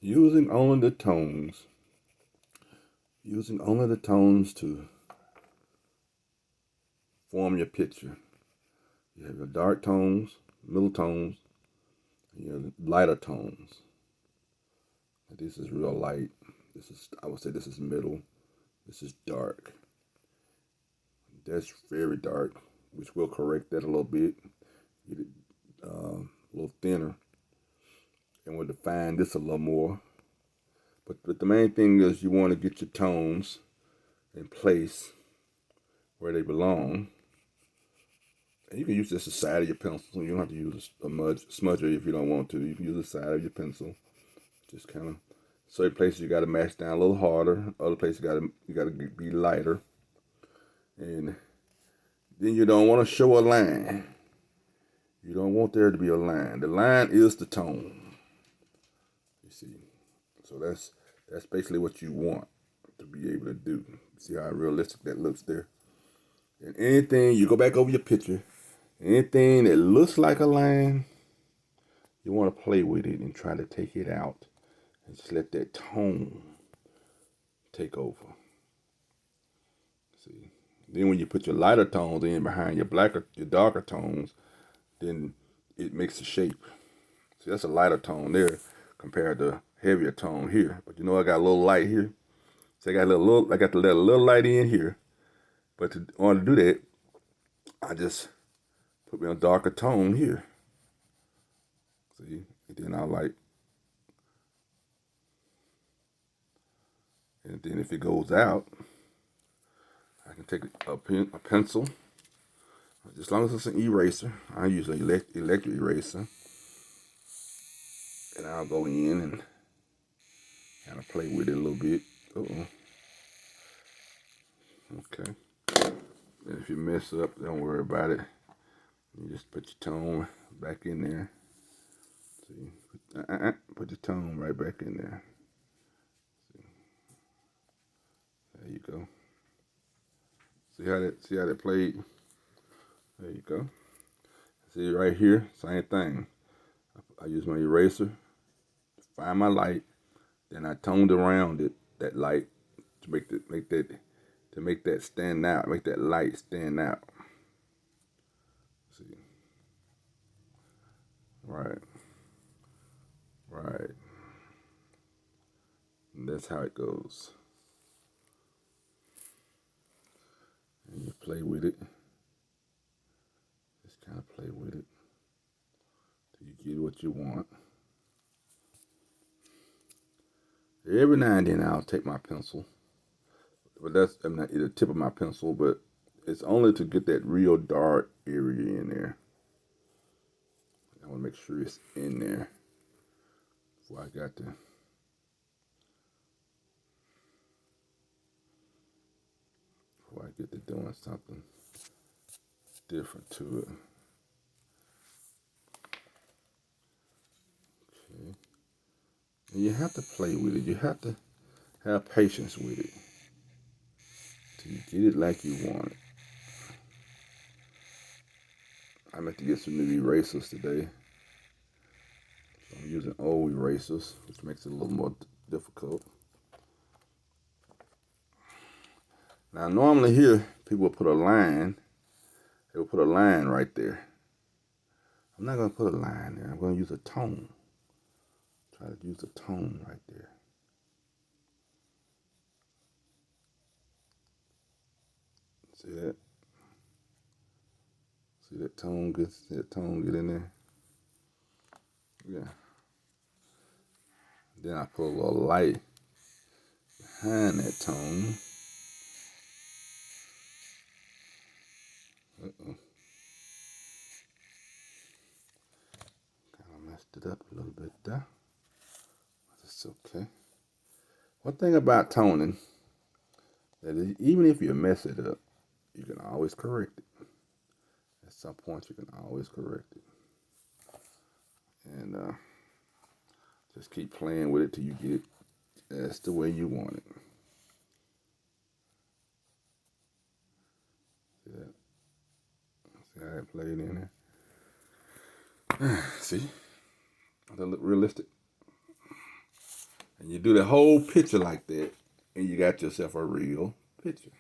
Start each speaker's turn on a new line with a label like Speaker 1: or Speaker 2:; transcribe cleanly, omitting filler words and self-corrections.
Speaker 1: Using only the tones. Using only the tones to form your picture. You have your dark tones, middle tones, and your lighter tones. This is real light. I would say this is middle. This is dark. That's very dark, which will correct that a little bit. Get it a little thinner. And we'll define this a little more. But the main thing is you want to get your tones in place where they belong. And you can use this as the side of your pencil. You don't have to use a smudger if you don't want to. You can use the side of your pencil. Just kind of, certain places you got to match down a little harder. Other places you got to be lighter. And then you don't want to show a line. You don't want there to be a line. The line is the tone. You see, so that's basically what you want to be able to do. See how realistic that looks there. And anything, you go back over your picture, anything that looks like a line, you want to play with it and try to take it out and just let that tone take over. See, then when you put your lighter tones in behind your darker tones, then it makes a shape. See, that's a lighter tone there compared to heavier tone here. But you know, I got a little light here. So I got to let a little light in here. But in order to do that, I just put me a darker tone here. See, and then and then if it goes out, I can take a pencil. As long as it's an eraser, I use an electric eraser. And I'll go in and kind of play with it a little bit. Okay. And if you mess up, don't worry about it. You just put your tone back in there. See, put your tone right back in there. See. There you go. See how that played? There you go. See right here, same thing. I use my eraser to find my light. Then I toned around that light to make that stand out, make that light stand out. See, right. And that's how it goes. And you play with it. Just kind of play with it till you get what you want. Every now and then I'll take my pencil, but that's not the tip of my pencil, but it's only to get that real dark area in there. I want to make sure it's in there before I got to. Before I get to doing something different to it. Okay. And you have to play with it. You have to have patience with it till you get it like you want it. I meant to get some new erasers today. So I'm using old erasers, which makes it a little more difficult. Now, normally here, people will put a line. They will put a line right there. I'm not going to put a line there. I'm going to use a tone. Try to use a tone right there. See that? See that tone get in there? Yeah. Then I put a little light behind that tone. Kind of messed it up a little bit there. But it's okay. One thing about toning, that is, even if you mess it up, you can always correct it. At some point, you can always correct it. And just keep playing with it till you get it that's the way you want it. See that? See how that played in there? See? Does that look realistic? And you do the whole picture like that, and you got yourself a real picture.